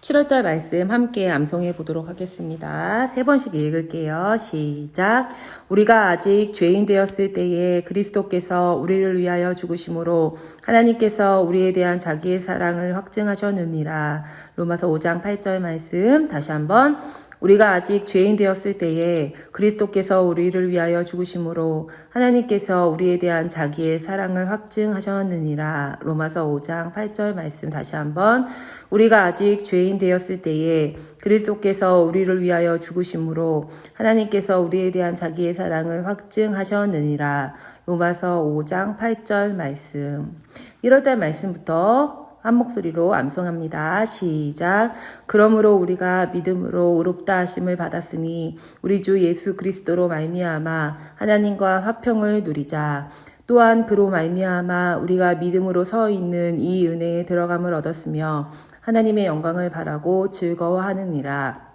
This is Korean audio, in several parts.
7월달 말씀 함께 암송해 보도록 하겠습니다. 3번씩 읽을게요. 시작. 우리가 아직 죄인 되었을 때에 그리스도께서 우리를 위하여 죽으심으로 하나님께서 우리에 대한 자기의 사랑을 확증하셨느니라. 로마서 5장 8절 말씀 다시 한번. 우리가 아직 죄인 되었을 때에 그리스도께서 우리를 위하여 죽으심으로 하나님께서 우리에 대한 자기의 사랑을 확증하셨느니라. 로마서 5장 8절 말씀 다시 한번. 우리가 아직 죄인 되었을 때에 그리스도께서 우리를 위하여 죽으심으로 하나님께서 우리에 대한 자기의 사랑을 확증하셨느니라. 로마서 5장 8절 말씀. 1월달 말씀부터 한 목소리로 암송합니다. 시작. 그러므로 우리가 믿음으로 의롭다 하심을 받았으니 우리 주 예수 그리스도로 말미암아 하나님과 화평을 누리자. 또한 그로 말미암아 우리가 믿음으로 서 있는 이 은혜에 들어감을 얻었으며 하나님의 영광을 바라고 즐거워하느니라.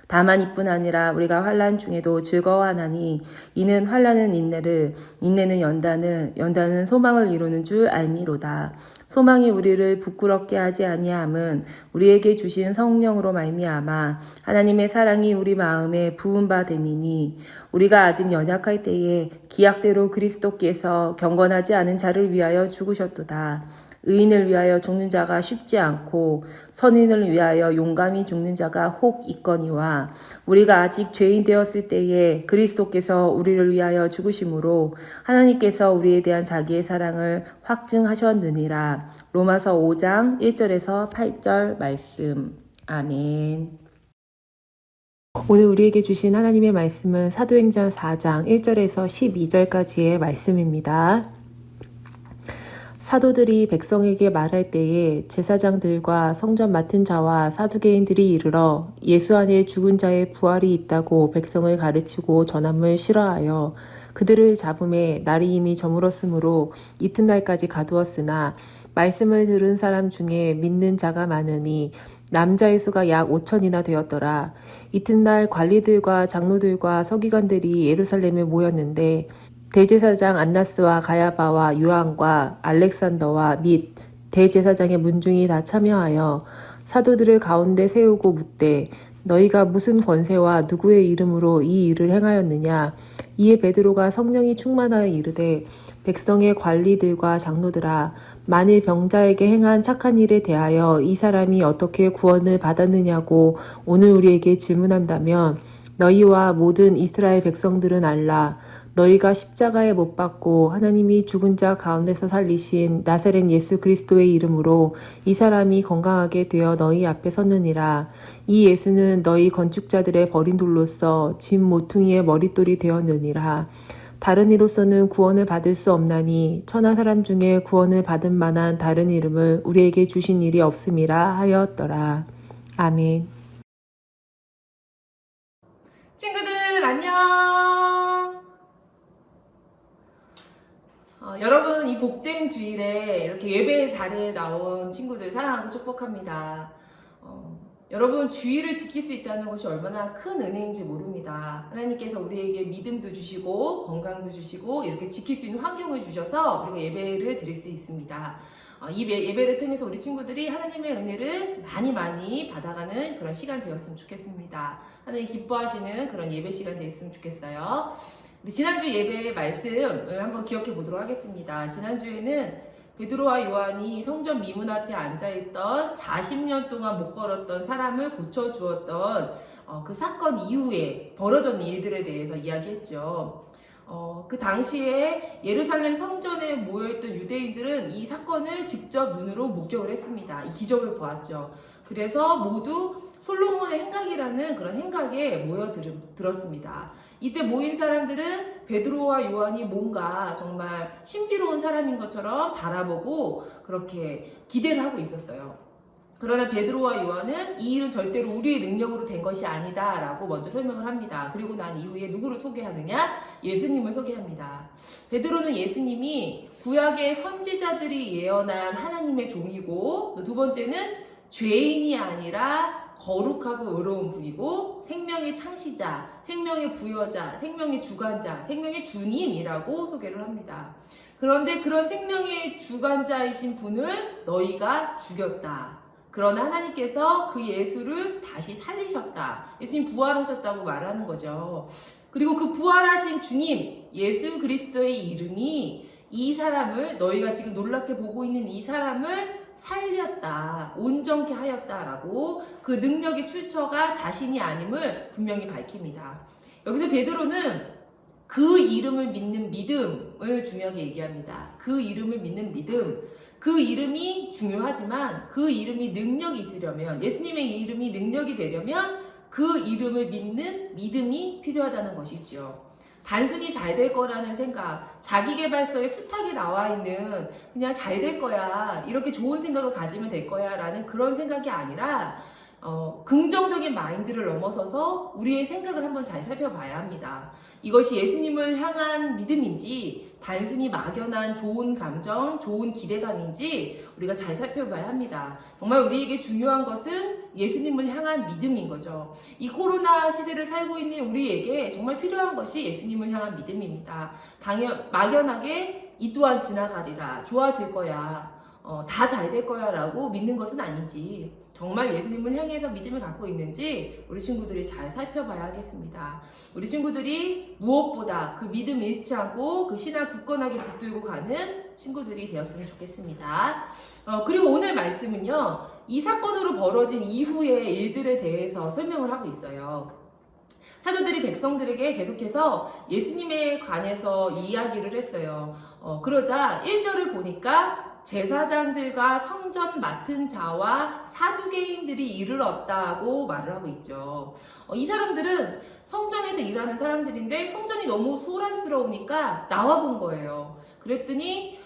다만 이뿐 아니라 우리가 환난 중에도 즐거워하나니 이는 환난은 인내를, 인내는 연단을, 연단은 소망을 이루는 줄 알미로다. 소망이 우리를 부끄럽게 하지 아니함은 우리에게 주신 성령으로 말미암아 하나님의 사랑이 우리 마음에 부은 바 됨이니 우리가 아직 연약할 때에 기약대로 그리스도께서 경건하지 않은 자를 위하여 죽으셨도다. 의인을 위하여 죽는 자가 쉽지 않고 선인을 위하여 용감히 죽는 자가 혹 있거니와 우리가 아직 죄인 되었을 때에 그리스도께서 우리를 위하여 죽으심으로 하나님께서 우리에 대한 자기의 사랑을 확증하셨느니라. 로마서 5장 1절에서 8절 말씀. 아멘. 오늘 우리에게 주신 하나님의 말씀은 사도행전 4장 1절에서 12절까지의 말씀입니다. 사도들이 백성에게 말할 때에 제사장들과 성전 맡은 자와 사두개인들이 이르러 예수 안에 죽은 자의 부활이 있다고 백성을 가르치고 전함을 싫어하여 그들을 잡음에 날이 이미 저물었으므로 이튿날까지 가두었으나 말씀을 들은 사람 중에 믿는 자가 많으니 남자의 수가 약 5천이나 되었더라. 이튿날 관리들과 장로들과 서기관들이 예루살렘에 모였는데 대제사장 안나스와 가야바와 요한과 알렉산더와 및 대제사장의 문중이 다 참여하여 사도들을 가운데 세우고 묻되 너희가 무슨 권세와 누구의 이름으로 이 일을 행하였느냐. 이에 베드로가 성령이 충만하여 이르되 백성의 관리들과 장로들아, 만일 병자에게 행한 착한 일에 대하여 이 사람이 어떻게 구원을 받았느냐고 오늘 우리에게 질문한다면 너희와 모든 이스라엘 백성들은 알라. 너희가 십자가에 못 박고 하나님이 죽은 자 가운데서 살리신 나사렛 예수 그리스도의 이름으로 이 사람이 건강하게 되어 너희 앞에 섰느니라. 이 예수는 너희 건축자들의 버린 돌로서 진 모퉁이의 머릿돌이 되었느니라. 다른 이로서는 구원을 받을 수 없나니 천하 사람 중에 구원을 받을 만한 다른 이름을 우리에게 주신 일이 없음이라 하였더라. 아멘. 친구들 안녕. 여러분 이 복된 주일에 이렇게 예배 자리에 나온 친구들 사랑하고 축복합니다. 여러분 주일을 지킬 수 있다는 것이 얼마나 큰 은혜인지 모릅니다. 하나님께서 우리에게 믿음도 주시고 건강도 주시고 이렇게 지킬 수 있는 환경을 주셔서 우리가 예배를 드릴 수 있습니다. 이 예배를 통해서 우리 친구들이 하나님의 은혜를 많이 받아가는 그런 시간 되었으면 좋겠습니다. 하나님 기뻐하시는 그런 예배 시간 됐으면 좋겠어요. 우리 지난주 예배의 말씀을 한번 기억해 보도록 하겠습니다. 지난주에는 베드로와 요한이 성전 미문 앞에 앉아있던 40년 동안 못 걸었던 사람을 고쳐주었던 그 사건 이후에 벌어졌던 일들에 대해서 이야기했죠. 그 당시에 예루살렘 성전에 모여있던 유대인들은 이 사건을 직접 눈으로 목격을 했습니다. 이 기적을 보았죠. 그래서 모두 솔로몬의 행각이라는 그런 행각에 모여들었습니다. 이때 모인 사람들은 베드로와 요한이 뭔가 정말 신비로운 사람인 것처럼 바라보고 그렇게 기대를 하고 있었어요. 그러나 베드로와 요한은 이 일은 절대로 우리의 능력으로 된 것이 아니다 라고 먼저 설명을 합니다. 그리고 난 이후에 누구를 소개하느냐? 예수님을 소개합니다. 베드로는 예수님이 구약의 선지자들이 예언한 하나님의 종이고, 두 번째는 죄인이 아니라 거룩하고 의로운 분이고 생명의 창시자, 생명의 부여자, 생명의 주관자, 생명의 주님이라고 소개를 합니다. 그런데 그런 생명의 주관자이신 분을 너희가 죽였다. 그러나 하나님께서 그 예수를 다시 살리셨다. 예수님 부활하셨다고 말하는 거죠. 그리고 그 부활하신 주님, 예수 그리스도의 이름이 이 사람을, 너희가 지금 놀랍게 보고 있는 이 사람을 살렸다, 온전케 하였다라고 그 능력의 출처가 자신이 아님을 분명히 밝힙니다. 여기서 베드로는 그 이름을 믿는 믿음을 중요하게 얘기합니다. 그 이름을 믿는 믿음. 그 이름이 중요하지만 그 이름이 능력이 있으려면, 예수님의 이름이 능력이 되려면 그 이름을 믿는 믿음이 필요하다는 것이죠. 단순히 잘 될 거라는 생각, 자기계발서에 숱하게 나와 있는 그냥 잘 될 거야, 이렇게 좋은 생각을 가지면 될 거야 라는 그런 생각이 아니라 긍정적인 마인드를 넘어서서 우리의 생각을 한번 잘 살펴봐야 합니다. 이것이 예수님을 향한 믿음인지 단순히 막연한 좋은 감정, 좋은 기대감인지 우리가 잘 살펴봐야 합니다. 정말 우리에게 중요한 것은 예수님을 향한 믿음인 거죠. 이 코로나 시대를 살고 있는 우리에게 정말 필요한 것이 예수님을 향한 믿음입니다. 막연하게 이 또한 지나가리라, 좋아질 거야, 다 잘 될 거야 라고 믿는 것은 아닌지, 정말 예수님을 향해서 믿음을 갖고 있는지 우리 친구들이 잘 살펴봐야 하겠습니다. 우리 친구들이 무엇보다 그 믿음 잃지 않고 그 신앙 굳건하게 붙들고 가는 친구들이 되었으면 좋겠습니다. 그리고 오늘 말씀은요, 이 사건으로 벌어진 이후의 일들에 대해서 설명을 하고 있어요. 사도들이 백성들에게 계속해서 예수님에 관해서 이야기를 했어요. 그러자 1절을 보니까 제사장들과 성전 맡은 자와 사두개인들이 이르렀다고 말을 하고 있죠. 이 사람들은 성전에서 일하는 사람들인데 성전이 너무 소란스러우니까 나와본 거예요. 그랬더니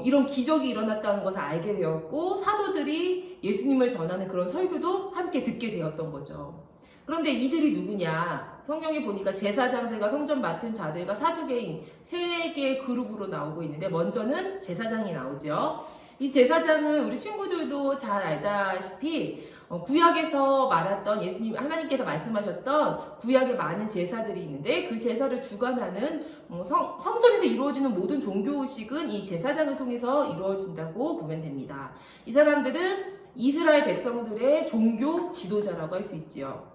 이런 기적이 일어났다는 것을 알게 되었고, 사도들이 예수님을 전하는 그런 설교도 함께 듣게 되었던 거죠. 그런데 이들이 누구냐? 성경에 보니까 제사장들과 성전 맡은 자들과 사두개인 세 개의 그룹으로 나오고 있는데, 먼저는 제사장이 나오죠. 이 제사장은 우리 친구들도 잘 알다시피 구약에서 말했던, 예수님 하나님께서 말씀하셨던 구약의 많은 제사들이 있는데, 그 제사를 주관하는 성전에서 이루어지는 모든 종교의식은 이 제사장을 통해서 이루어진다고 보면 됩니다. 이 사람들은 이스라엘 백성들의 종교 지도자라고 할 수 있지요.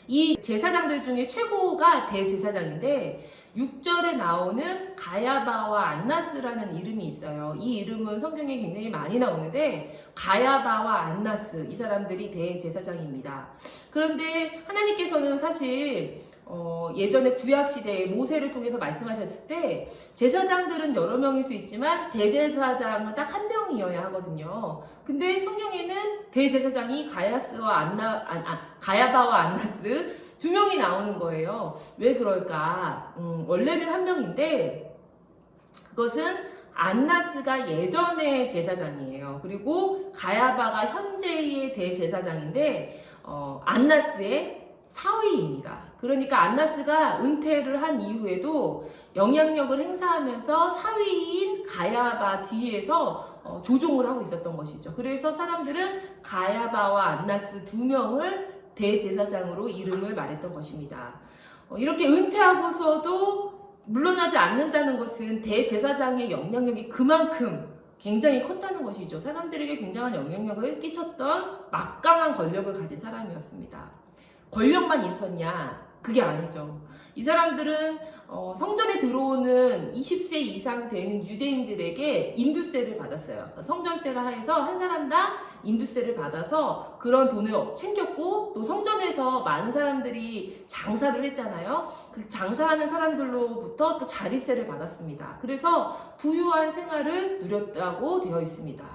이 제사장들 중에 최고가 대제사장인데 6절에 나오는 가야바와 안나스라는 이름이 있어요. 이 이름은 성경에 굉장히 많이 나오는데, 가야바와 안나스, 이 사람들이 대제사장입니다. 그런데 하나님께서는 사실 예전에 구약시대에 모세를 통해서 말씀하셨을 때 제사장들은 여러 명일 수 있지만 대제사장은 딱 한 명이어야 하거든요. 근데 성경에는 대제사장이 가야바와 안나스 두 명이 나오는 거예요. 왜 그럴까? 원래는 한 명인데 그것은 안나스가 예전의 제사장이에요. 그리고 가야바가 현재의 대제사장인데 안나스의 사위입니다. 그러니까 안나스가 은퇴를 한 이후에도 영향력을 행사하면서 사위인 가야바 뒤에서 조종을 하고 있었던 것이죠. 그래서 사람들은 가야바와 안나스 두 명을 대제사장으로 이름을 말했던 것입니다. 이렇게 은퇴하고서도 물러나지 않는다는 것은 대제사장의 영향력이 그만큼 굉장히 컸다는 것이죠. 사람들에게 굉장한 영향력을 끼쳤던 막강한 권력을 가진 사람이었습니다. 권력만 있었냐? 그게 아니죠. 이 사람들은 성전에 들어오는 20세 이상 되는 유대인들에게 인두세를 받았어요. 성전세를 해서 한 사람당 인두세를 받아서 그런 돈을 챙겼고, 또 성전에서 많은 사람들이 장사를 했잖아요. 그 장사하는 사람들로부터 또 자리세를 받았습니다. 그래서 부유한 생활을 누렸다고 되어 있습니다.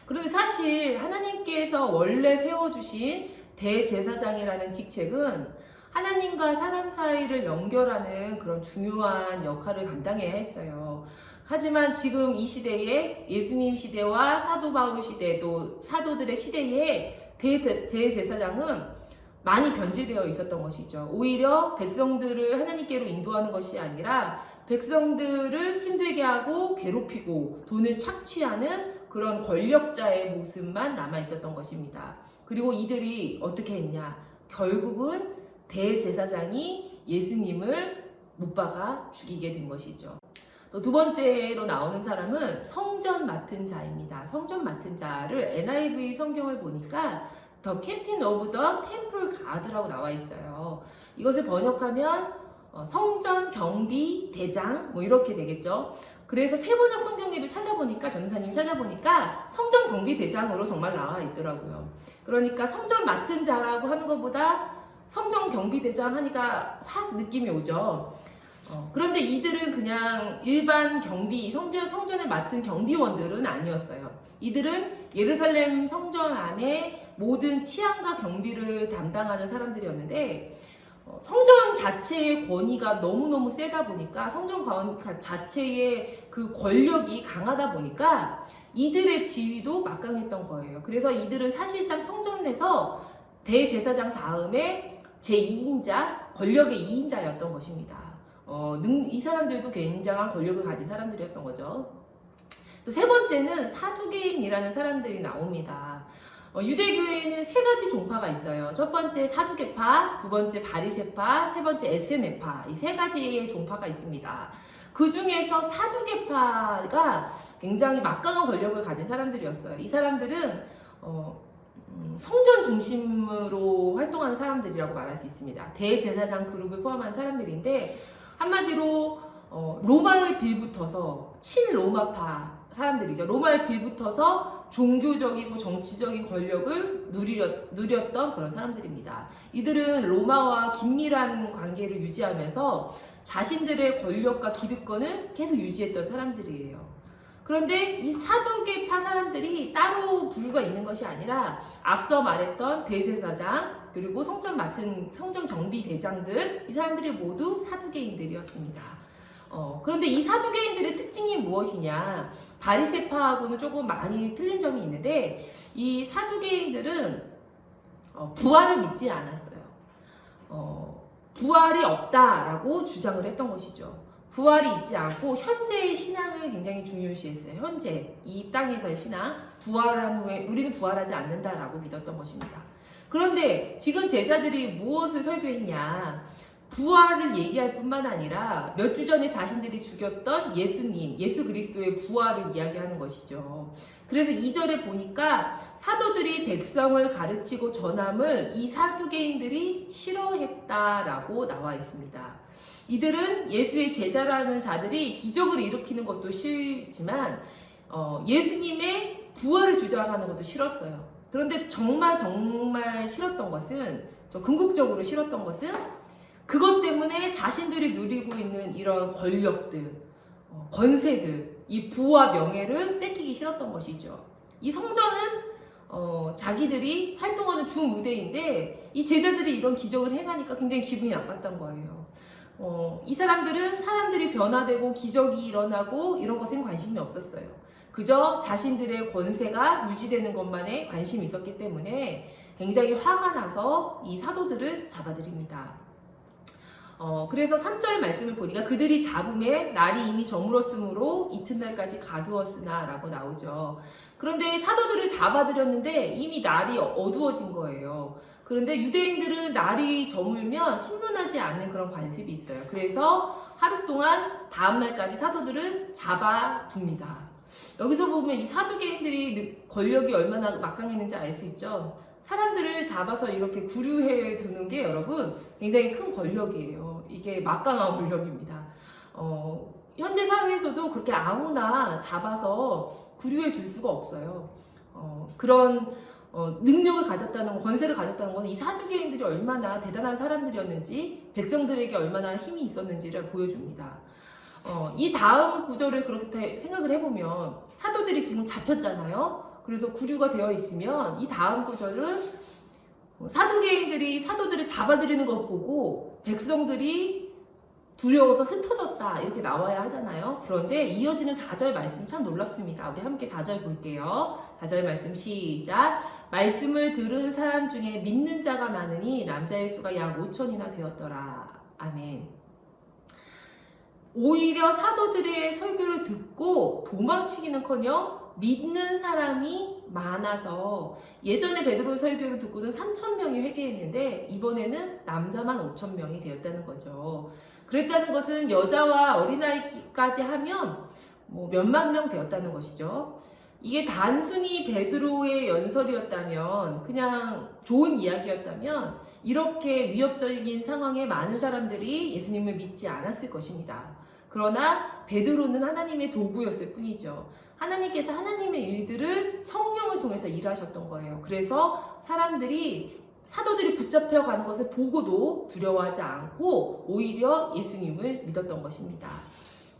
그런데 사실 하나님께서 원래 세워주신 대제사장이라는 직책은 하나님과 사람 사이를 연결하는 그런 중요한 역할을 감당해야 했어요. 하지만 지금 이 시대에, 예수님 시대와 사도 바울 시대, 또 사도들의 시대에 대제사장은 많이 변질되어 있었던 것이죠. 오히려 백성들을 하나님께로 인도하는 것이 아니라 백성들을 힘들게 하고 괴롭히고 돈을 착취하는 그런 권력자의 모습만 남아 있었던 것입니다. 그리고 이들이 어떻게 했냐? 결국은 대제사장이 예수님을 못 박아 죽이게 된 것이죠. 두 번째로 나오는 사람은 성전 맡은 자입니다. 성전 맡은 자를 NIV 성경을 보니까 The Captain of the Temple Guard라고 나와 있어요. 이것을 번역하면 성전 경비 대장 뭐 이렇게 되겠죠. 그래서 세번역 성경에도 찾아보니까 전사님 찾아보니까 성전 경비 대장으로 정말 나와 있더라고요. 그러니까 성전 맡은 자라고 하는 것보다 성전 경비 대장 하니까 확 느낌이 오죠. 그런데 이들은 그냥 일반 경비, 성전에 맡은 경비원들은 아니었어요. 이들은 예루살렘 성전 안에 모든 치안과 경비를 담당하는 사람들이었는데, 성전 자체의 권위가 너무너무 세다 보니까, 성전 자체의 그 권력이 강하다 보니까 이들의 지위도 막강했던 거예요. 그래서 이들은 사실상 성전에서 대제사장 다음에 제2인자, 권력의 2인자였던 것입니다. 이 사람들도 굉장한 권력을 가진 사람들이었던 거죠. 또 세 번째는 사두개인이라는 사람들이 나옵니다. 유대교회에는 세 가지 종파가 있어요. 첫 번째 사두개파, 두 번째 바리새파, 세 번째 에세네파. 이 세 가지의 종파가 있습니다. 그 중에서 사두개파가 굉장히 막강한 권력을 가진 사람들이었어요. 이 사람들은 성전 중심으로 활동하는 사람들이라고 말할 수 있습니다. 대제사장 그룹을 포함한 사람들인데, 한마디로 로마에 빌붙어서 친로마파 사람들이죠. 로마에 빌붙어서 종교적이고 정치적인 권력을 누렸던 그런 사람들입니다. 이들은 로마와 긴밀한 관계를 유지하면서 자신들의 권력과 기득권을 계속 유지했던 사람들이에요. 그런데 이 사두개파 사람들이 따로 부류가 있는 것이 아니라 앞서 말했던 대제사장 그리고 성전 맡은 성전 경비 대장들, 이 사람들이 모두 사두개인들이었습니다. 그런데 이 사두개인들의 특징이 무엇이냐? 바리새파하고는 조금 많이 틀린 점이 있는데, 이 사두개인들은 부활을 믿지 않았어요. 부활이 없다라고 주장을 했던 것이죠. 부활이 있지 않고 현재의 신앙을 굉장히 중요시했어요. 현재 이 땅에서의 신앙, 부활한 후에 우리는 부활하지 않는다라고 믿었던 것입니다. 그런데 지금 제자들이 무엇을 설교했냐? 부활을 얘기할 뿐만 아니라 몇 주 전에 자신들이 죽였던 예수님, 예수 그리스도의 부활을 이야기하는 것이죠. 그래서 2절에 보니까 사도들이 백성을 가르치고 전함을 이 사두개인들이 싫어했다라고 나와 있습니다. 이들은 예수의 제자라는 자들이 기적을 일으키는 것도 싫지만 예수님의 부활을 주장하는 것도 싫었어요. 그런데 정말 싫었던 것은, 궁극적으로 싫었던 것은 그것 때문에 자신들이 누리고 있는 이런 권력들, 권세들, 이 부와 명예를 뺏기기 싫었던 것이죠. 이 성전은 자기들이 활동하는 주 무대인데 이 제자들이 이런 기적을 행하니까 굉장히 기분이 나빴던 거예요. 이 사람들은 사람들이 변화되고 기적이 일어나고 이런 것엔 관심이 없었어요. 그저 자신들의 권세가 유지되는 것만에 관심이 있었기 때문에 굉장히 화가 나서 이 사도들을 잡아들입니다. 그래서 3절 말씀을 보니까 그들이 잡음에 날이 이미 저물었으므로 이튿날까지 가두었으나 라고 나오죠. 그런데 사도들을 잡아들였는데 이미 날이 어두워진 거예요. 그런데 유대인들은 날이 저물면 신문하지 않는 그런 관습이 있어요. 그래서 하루 동안 다음날까지 사도들을 잡아둡니다. 여기서 보면 이 사두개인들이 권력이 얼마나 막강했는지 알 수 있죠. 사람들을 잡아서 이렇게 구류해 두는 게 여러분 굉장히 큰 권력이에요. 이게 막강한 권력입니다. 현대 사회에서도 그렇게 아무나 잡아서 구류해 둘 수가 없어요. 그런 능력을 가졌다는, 권세를 가졌다는 건 이 사두개인들이 얼마나 대단한 사람들이었는지, 백성들에게 얼마나 힘이 있었는지를 보여줍니다. 이 다음 구절을 그렇게 생각을 해보면 사도들이 지금 잡혔잖아요. 그래서 구류가 되어 있으면 이 다음 구절은 사두개인들이 사도들을 잡아들이는 것 보고 백성들이 두려워서 흩어졌다 이렇게 나와야 하잖아요. 그런데 이어지는 4절 말씀 참 놀랍습니다. 우리 함께 4절 볼게요. 4절 말씀 시작. 말씀을 들은 사람 중에 믿는 자가 많으니 남자의 수가 약 5천이나 되었더라. 아멘. 오히려 사도들의 설교를 듣고 도망치기는커녕 믿는 사람이 많아서, 예전에 베드로 설교를 듣고는 3,000명이 회개했는데 이번에는 남자만 5,000명이 되었다는 거죠. 그랬다는 것은 여자와 어린아이까지 하면 뭐 몇만 명 되었다는 것이죠. 이게 단순히 베드로의 연설이었다면, 그냥 좋은 이야기였다면 이렇게 위협적인 상황에 많은 사람들이 예수님을 믿지 않았을 것입니다. 그러나 베드로는 하나님의 도구였을 뿐이죠. 하나님께서 하나님의 일들을 성령을 통해서 일하셨던 거예요. 그래서 사도들이 붙잡혀가는 것을 보고도 두려워하지 않고 오히려 예수님을 믿었던 것입니다.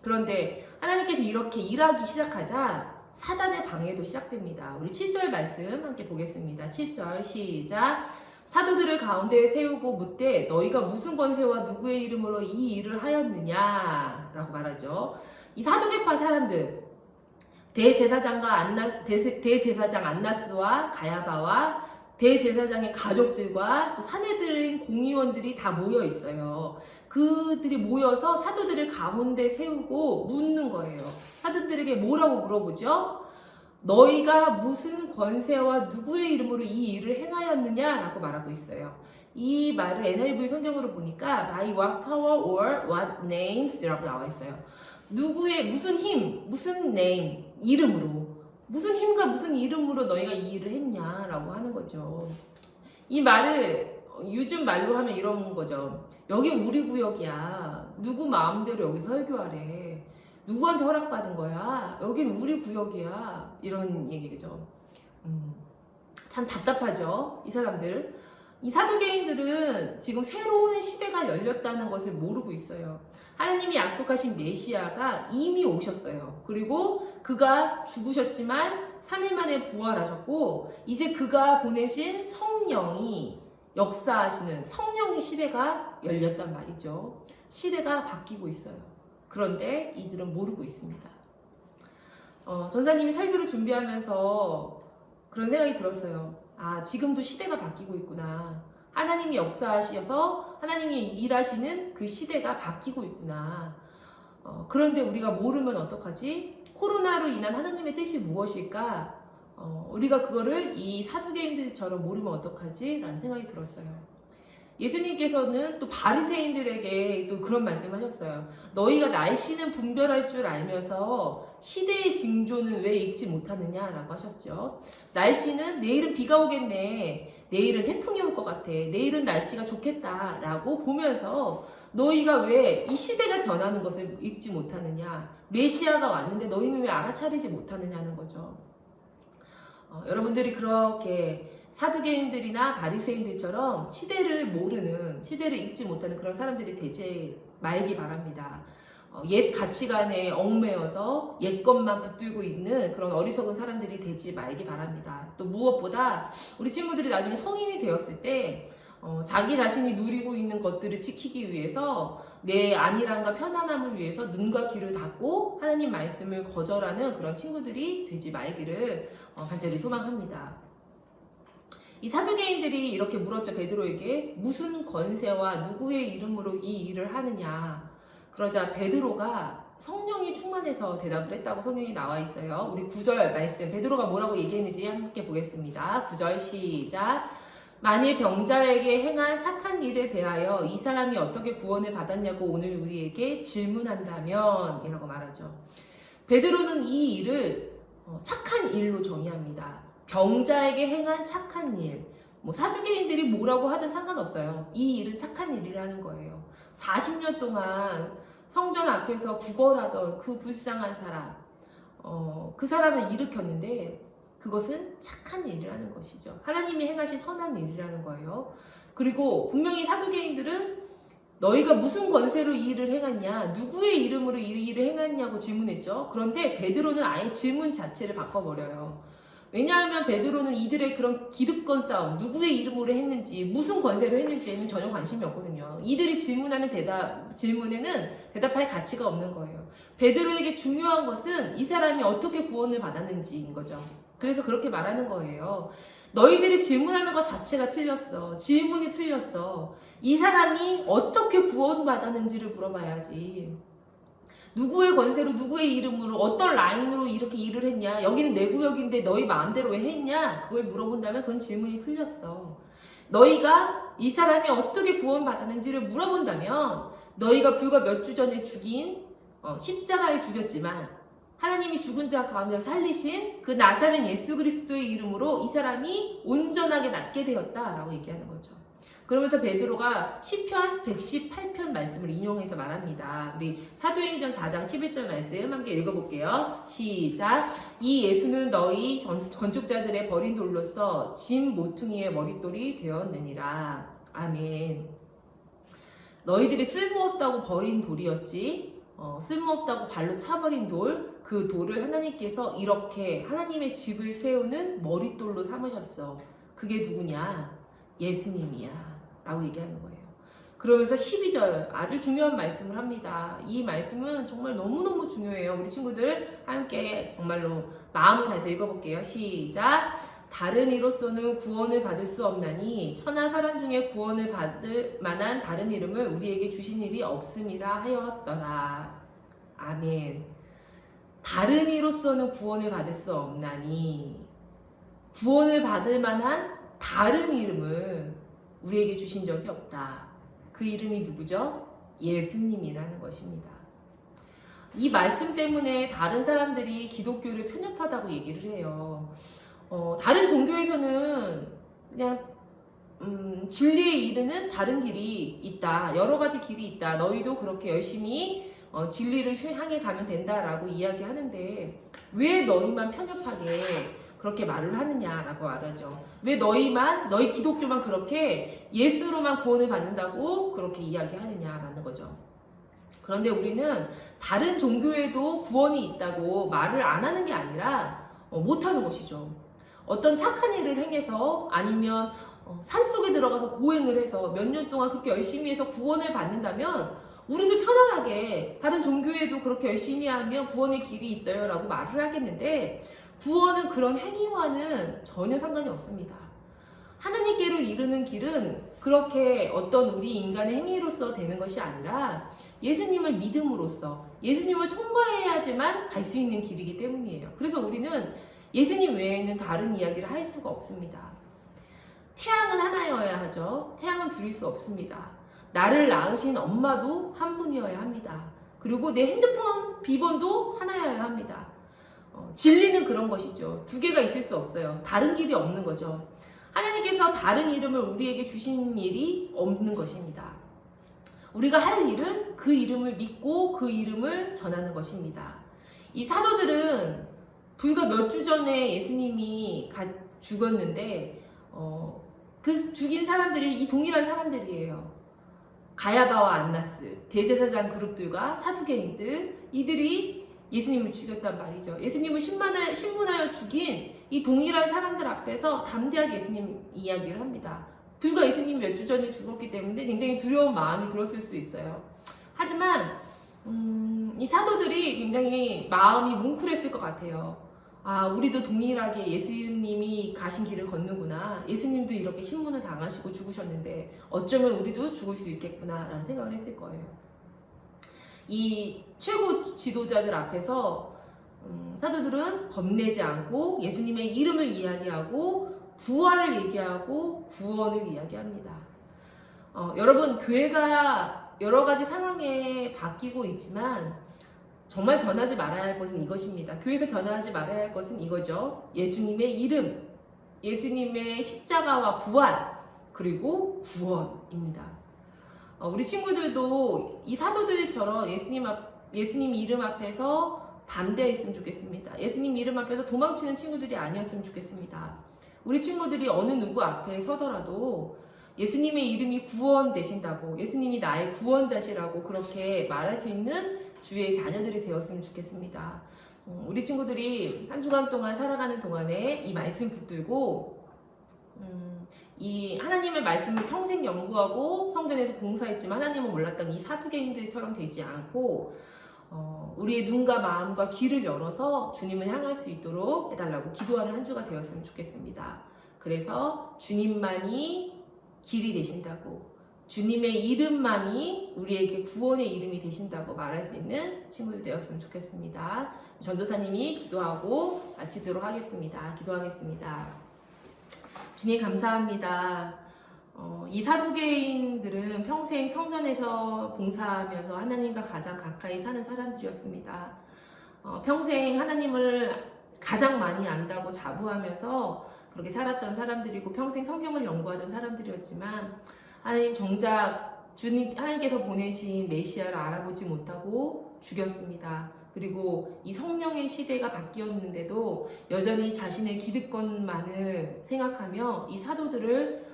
그런데 하나님께서 이렇게 일하기 시작하자 사단의 방해도 시작됩니다. 우리 7절 말씀 함께 보겠습니다. 7절 시작. 사도들을 가운데에 세우고 묻되 너희가 무슨 권세와 누구의 이름으로 이 일을 하였느냐 라고 말하죠. 이 사두개파 사람들, 대제사장 안나스와 가야바와 대제사장의 가족들과 사내들인 공의원들이 다 모여 있어요. 그들이 모여서 사도들을 가운데 세우고 묻는 거예요. 사도들에게 뭐라고 물어보죠? 너희가 무슨 권세와 누구의 이름으로 이 일을 행하였느냐라고 말하고 있어요. 이 말을 NIV 성경으로 보니까 by what power or what names라고 나와 있어요. 누구의 무슨 힘, 무슨 name, 이름으로, 무슨 힘과 무슨 이름으로 너희가 이 일을 했냐라고 하는 거죠. 이 말을 요즘 말로 하면 이런 거죠. 여기 우리 구역이야. 누구 마음대로 여기서 설교하래. 누구한테 허락받은 거야? 여긴 우리 구역이야. 이런 얘기죠. 참 답답하죠. 이 사람들. 이 사두개인들은 지금 새로운 시대가 열렸다는 것을 모르고 있어요. 하나님이 약속하신 메시아가 이미 오셨어요. 그리고 그가 죽으셨지만 3일 만에 부활하셨고 이제 그가 보내신 성령이 역사하시는 성령의 시대가 열렸단 말이죠. 시대가 바뀌고 있어요. 그런데 이들은 모르고 있습니다. 전사님이 설교를 준비하면서 그런 생각이 들었어요. 아, 지금도 시대가 바뀌고 있구나. 하나님이 역사하셔서 하나님이 일하시는 그 시대가 바뀌고 있구나. 그런데 우리가 모르면 어떡하지? 코로나로 인한 하나님의 뜻이 무엇일까? 우리가 그거를 이 사두개인들처럼 모르면 어떡하지? 라는 생각이 들었어요. 예수님께서는 또 바리새인들에게 또 그런 말씀하셨어요. 너희가 날씨는 분별할 줄 알면서 시대의 징조는 왜 읽지 못하느냐라고 하셨죠. 날씨는 내일은 비가 오겠네, 내일은 태풍이 올 것 같아, 내일은 날씨가 좋겠다라고 보면서 너희가 왜 이 시대가 변하는 것을 읽지 못하느냐, 메시아가 왔는데 너희는 왜 알아차리지 못하느냐는 거죠. 여러분들이 그렇게 사두개인들이나 바리새인들처럼 시대를 모르는, 시대를 읽지 못하는 그런 사람들이 되지 말기 바랍니다. 옛 가치관에 얽매여서 옛 것만 붙들고 있는 그런 어리석은 사람들이 되지 말기 바랍니다. 또 무엇보다 우리 친구들이 나중에 성인이 되었을 때 자기 자신이 누리고 있는 것들을 지키기 위해서 내 안일함과 편안함을 위해서 눈과 귀를 닫고 하나님 말씀을 거절하는 그런 친구들이 되지 말기를 간절히 소망합니다. 이 사두개인들이 이렇게 물었죠. 베드로에게 무슨 권세와 누구의 이름으로 이 일을 하느냐. 그러자 베드로가 성령이 충만해서 대답을 했다고 성경이 나와 있어요. 우리 9절 말씀, 베드로가 뭐라고 얘기했는지 함께 보겠습니다. 9절 시작. 만일 병자에게 행한 착한 일에 대하여 이 사람이 어떻게 구원을 받았냐고 오늘 우리에게 질문한다면 이라고 말하죠. 베드로는 이 일을 착한 일로 정의합니다. 병자에게 행한 착한 일, 뭐 사두개인들이 뭐라고 하든 상관없어요. 이 일은 착한 일이라는 거예요. 40년 동안 성전 앞에서 구걸하던 그 불쌍한 사람, 그 사람을 일으켰는데 그것은 착한 일이라는 것이죠. 하나님이 행하신 선한 일이라는 거예요. 그리고 분명히 사두개인들은 너희가 무슨 권세로 이 일을 행했냐, 누구의 이름으로 이 일을 행했냐고 질문했죠. 그런데 베드로는 아예 질문 자체를 바꿔버려요. 왜냐하면 베드로는 이들의 그런 기득권 싸움, 누구의 이름으로 했는지, 무슨 권세로 했는지에는 전혀 관심이 없거든요. 이들이 질문하는 질문에는 대답할 가치가 없는 거예요. 베드로에게 중요한 것은 이 사람이 어떻게 구원을 받았는지인 거죠. 그래서 그렇게 말하는 거예요. 너희들이 질문하는 것 자체가 틀렸어. 질문이 틀렸어. 이 사람이 어떻게 구원받았는지를 물어봐야지. 누구의 권세로 누구의 이름으로 어떤 라인으로 이렇게 일을 했냐, 여기는 내 구역인데 너희 마음대로 왜 했냐, 그걸 물어본다면 그건 질문이 틀렸어. 너희가 이 사람이 어떻게 구원받았는지를 물어본다면 너희가 불과 몇 주 전에 죽인 십자가에 죽였지만 하나님이 죽은 자 가운데 살리신 그 나사렛 예수 그리스도의 이름으로 이 사람이 온전하게 낫게 되었다라고 얘기하는 거죠. 그러면서 베드로가 시편 118편 말씀을 인용해서 말합니다. 우리 사도행전 4장 11절 말씀 함께 읽어볼게요. 시작. 이 예수는 너희 건축자들의 버린 돌로서 짐 모퉁이의 머릿돌이 되었느니라. 아멘. 너희들이 쓸모없다고 버린 돌이었지. 쓸모없다고 발로 차버린 돌, 그 돌을 하나님께서 이렇게 하나님의 집을 세우는 머릿돌로 삼으셨어. 그게 누구냐? 예수님이야. 라고 얘기하는 거예요. 그러면서 12절 아주 중요한 말씀을 합니다. 이 말씀은 정말 너무너무 중요해요. 우리 친구들 함께 정말로 마음을 다해서 읽어볼게요. 시작. 다른 이로서는 구원을 받을 수 없나니 천하 사람 중에 구원을 받을 만한 다른 이름을 우리에게 주신 일이 없음이라 하였더라. 아멘. 다른 이로서는 구원을 받을 수 없나니 구원을 받을 만한 다른 이름을 우리에게 주신 적이 없다. 그 이름이 누구죠? 예수님이라는 것입니다. 이 말씀 때문에 다른 사람들이 기독교를 편협하다고 얘기를 해요. 다른 종교에서는 그냥 진리에 이르는 다른 길이 있다. 여러 가지 길이 있다. 너희도 그렇게 열심히 진리를 향해 가면 된다라고 이야기하는데 왜 너희만 편협하게 그렇게 말을 하느냐라고 말하죠. 왜 너희 기독교만 그렇게 예수로만 구원을 받는다고 그렇게 이야기하느냐라는 거죠. 그런데 우리는 다른 종교에도 구원이 있다고 말을 안 하는 게 아니라 못하는 것이죠. 어떤 착한 일을 행해서 아니면 산속에 들어가서 고행을 해서 몇 년 동안 그렇게 열심히 해서 구원을 받는다면 우리도 편안하게 다른 종교에도 그렇게 열심히 하면 구원의 길이 있어요 라고 말을 하겠는데 구원은 그런 행위와는 전혀 상관이 없습니다. 하나님께로 이르는 길은 그렇게 어떤 우리 인간의 행위로서 되는 것이 아니라 예수님을 믿음으로써 예수님을 통과해야지만 갈 수 있는 길이기 때문이에요. 그래서 우리는 예수님 외에는 다른 이야기를 할 수가 없습니다. 태양은 하나여야 하죠. 태양은 둘일 수 없습니다. 나를 낳으신 엄마도 한 분이어야 합니다. 그리고 내 핸드폰 비번도 하나여야 합니다. 진리는 그런 것이죠. 두 개가 있을 수 없어요. 다른 길이 없는 거죠. 하나님께서 다른 이름을 우리에게 주신 일이 없는 것입니다. 우리가 할 일은 그 이름을 믿고 그 이름을 전하는 것입니다. 이 사도들은 불과 몇 주 전에 예수님이 죽었는데 그 죽인 사람들이 이 동일한 사람들이에요. 가야바와 안나스, 대제사장 그룹들과 사두개인들, 이들이 예수님을 죽였단 말이죠. 예수님을 신문하여 죽인 이 동일한 사람들 앞에서 담대하게 예수님 이야기를 합니다. 불과 예수님이 몇 주 전에 죽었기 때문에 굉장히 두려운 마음이 들었을 수 있어요. 하지만 이 사도들이 굉장히 마음이 뭉클했을 것 같아요. 아, 우리도 동일하게 예수님이 가신 길을 걷는구나. 예수님도 이렇게 신문을 당하시고 죽으셨는데 어쩌면 우리도 죽을 수 있겠구나 라는 생각을 했을 거예요. 이 최고 지도자들 앞에서 사도들은 겁내지 않고 예수님의 이름을 이야기하고 부활을 얘기하고 구원을 이야기합니다. 여러분, 교회가 여러 가지 상황에 바뀌고 있지만 정말 변하지 말아야 할 것은 이것입니다. 교회에서 변하지 말아야 할 것은 이거죠. 예수님의 이름, 예수님의 십자가와 부활, 그리고 구원입니다. 우리 친구들도 이 사도들처럼 예수님 이름 앞에서 담대했으면 좋겠습니다. 예수님 이름 앞에서 도망치는 친구들이 아니었으면 좋겠습니다. 우리 친구들이 어느 누구 앞에 서더라도 예수님의 이름이 구원 되신다고, 예수님이 나의 구원자시라고 그렇게 말할 수 있는 주의 자녀들이 되었으면 좋겠습니다. 우리 친구들이 한 주간 동안 살아가는 동안에 이 말씀 붙들고 이 하나님의 말씀을 평생 연구하고 성전에서 봉사했지만 하나님은 몰랐던 이 사두개인들처럼 되지 않고 우리의 눈과 마음과 귀를 열어서 주님을 향할 수 있도록 해달라고 기도하는 한 주가 되었으면 좋겠습니다. 그래서 주님만이 길이 되신다고, 주님의 이름만이 우리에게 구원의 이름이 되신다고 말할 수 있는 친구들 되었으면 좋겠습니다. 전도사님이 기도하고 마치도록 하겠습니다. 기도하겠습니다. 주님 감사합니다. 이 사두개인들은 평생 성전에서 봉사하면서 하나님과 가장 가까이 사는 사람들이었습니다. 평생 하나님을 가장 많이 안다고 자부하면서 그렇게 살았던 사람들이고 평생 성경을 연구하던 사람들이었지만 하나님 정작 하나님께서 보내신 메시아를 알아보지 못하고 죽였습니다. 그리고 이 성령의 시대가 바뀌었는데도 여전히 자신의 기득권만을 생각하며 이 사도들을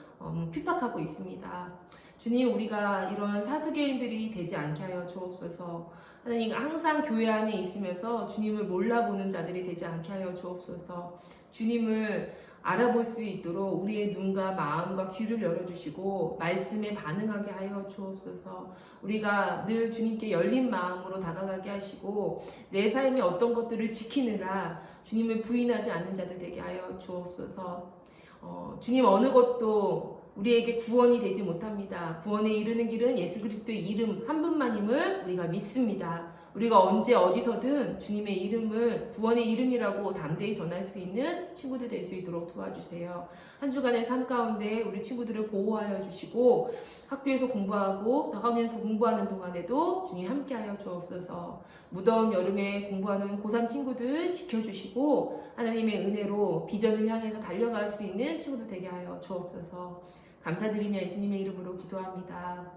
핍박하고 있습니다. 주님, 우리가 이런 사두개인들이 되지 않게 하여 주옵소서. 하나님, 항상 교회 안에 있으면서 주님을 몰라보는 자들이 되지 않게 하여 주옵소서. 주님을 알아볼 수 있도록 우리의 눈과 마음과 귀를 열어주시고 말씀에 반응하게 하여 주옵소서. 우리가 늘 주님께 열린 마음으로 다가가게 하시고 내 삶의 어떤 것들을 지키느라 주님을 부인하지 않는 자들 되게 하여 주옵소서. 주님, 어느 것도 우리에게 구원이 되지 못합니다. 구원에 이르는 길은 예수 그리스도의 이름 한 분만임을 우리가 믿습니다. 우리가 언제 어디서든 주님의 이름을 구원의 이름이라고 담대히 전할 수 있는 친구들 될 수 있도록 도와주세요. 한 주간의 삶 가운데 우리 친구들을 보호하여 주시고 학교에서 공부하고 학원에서 공부하는 동안에도 주님 함께하여 주옵소서. 무더운 여름에 공부하는 고3 친구들 지켜주시고 하나님의 은혜로 비전을 향해서 달려갈 수 있는 친구들 되게 하여 주옵소서. 감사드리며 예수님의 이름으로 기도합니다.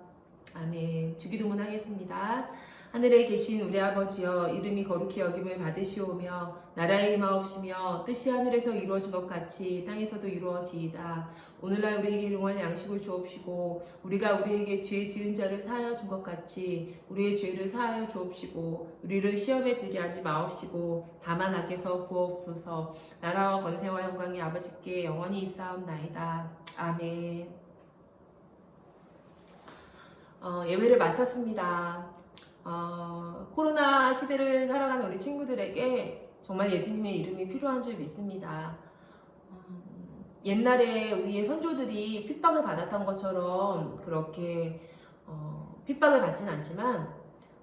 아멘. 주기도문 하겠습니다. 하늘에 계신 우리 아버지여, 이름이 거룩히 여김을 받으시오며 나라의 임하옵시며 뜻이 하늘에서 이루어진 것 같이 땅에서도 이루어지이다. 오늘날 우리에게 일용할 양식을 주옵시고 우리가 우리에게 죄 지은 자를 사하여 준 것 같이 우리의 죄를 사하여 주옵시고 우리를 시험에 들게 하지 마옵시고 다만 악에서 구하옵소서. 나라와 권세와 영광이 아버지께 영원히 있사옵나이다. 아멘. 예배를 마쳤습니다. 코로나 시대를 살아가는 우리 친구들에게 정말 예수님의 이름이 필요한 줄 믿습니다. 옛날에 우리의 선조들이 핍박을 받았던 것처럼 그렇게 핍박을 받지는 않지만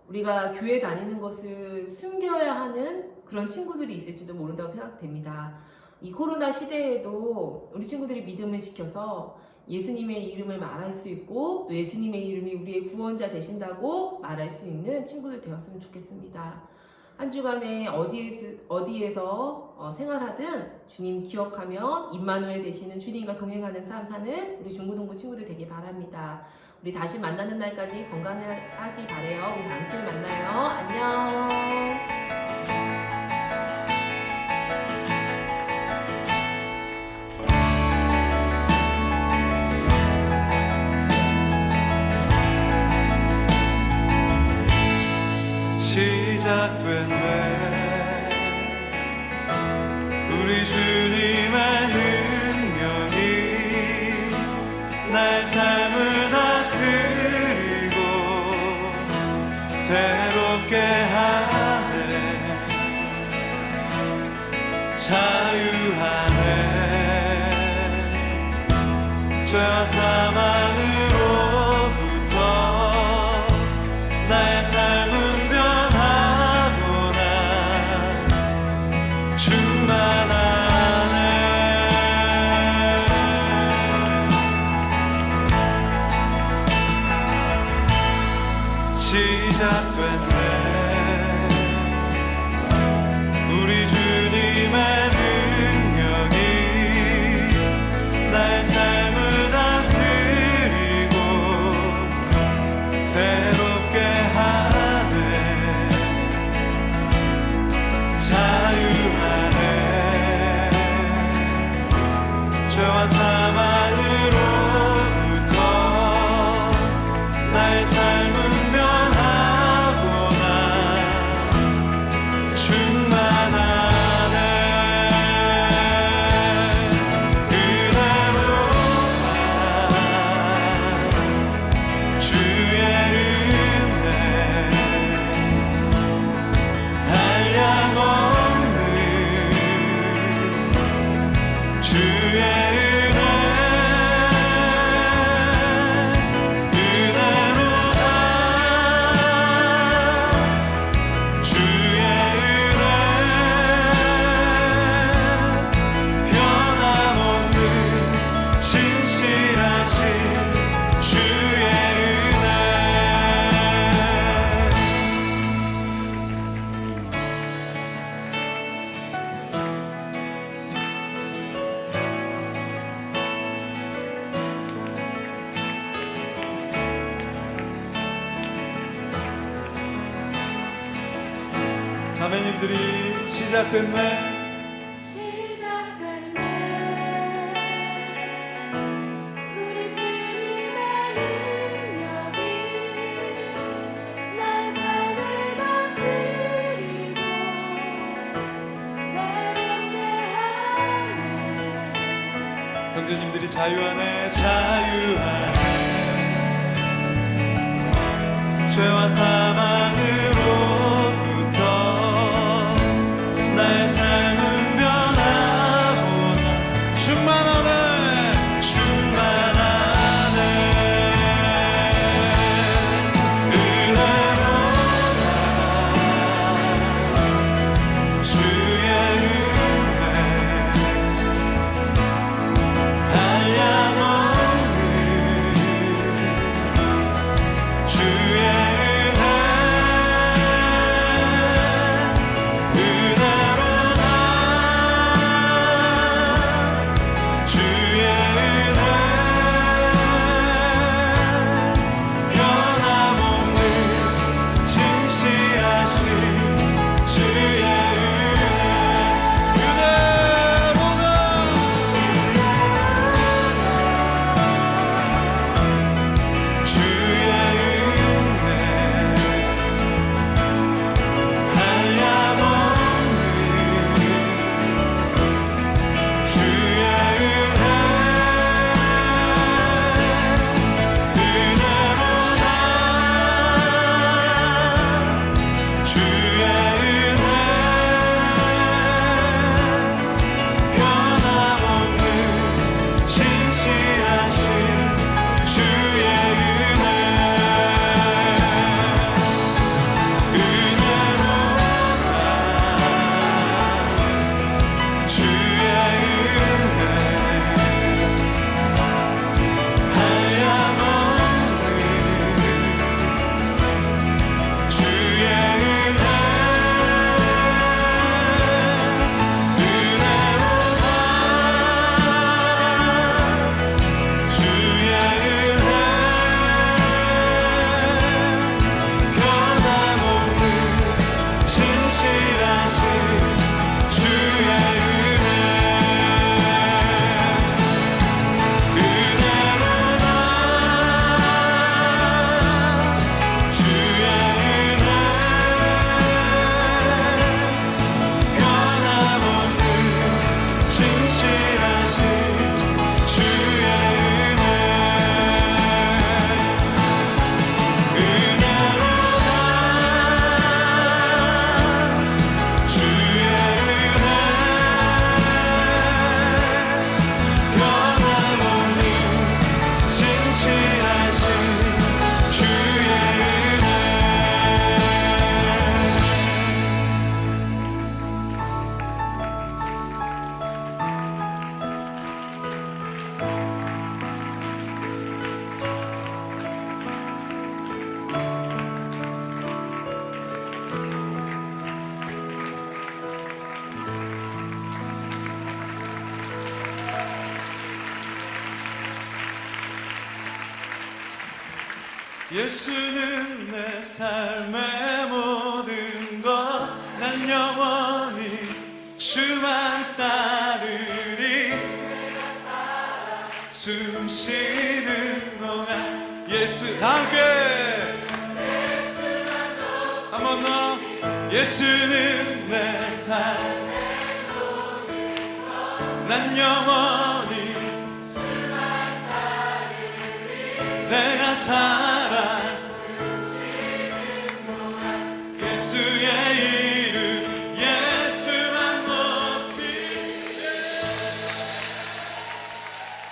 우리가 교회 다니는 것을 숨겨야 하는 그런 친구들이 있을지도 모른다고 생각됩니다. 이 코로나 시대에도 우리 친구들이 믿음을 지켜서 예수님의 이름을 말할 수 있고 또 예수님의 이름이 우리의 구원자 되신다고 말할 수 있는 친구들 되었으면 좋겠습니다. 한 주간에 어디에서 생활하든 주님 기억하며 임마누엘 되시는 주님과 동행하는 삶 사는 우리 중고등부 친구들 되길 바랍니다. 우리 다시 만나는 날까지 건강하기 바래요. 우리 다음 주에 만나요. 안녕. 시작됐네. 우리 주님의 능력이 나의 삶을 다스리고 새롭게 하네. 자유하네. 죄와 사망으로부터 나의 삶은 시작됐네. 우리 주님의 능력이 나의 삶을 다스리고 아멘님들이 시작됐네. 우리 주님의 능력이 나의 삶을 다스리고 새롭게 하네. 형제님들이 자유하네, 자유하네. 죄와 사망으로부터 나의 삶은 변하구나. 충만하네, 충만하네. 은혜로다 주의 은혜 한량없는 주의 예수는 내 삶의 모든 것, 난 영원히 주만 따르리. 숨 쉬는 동안 예수, 다 함께 한 번 더. 예수는 내 삶의 모든 것, 난 영원히 주만 따르리. 내가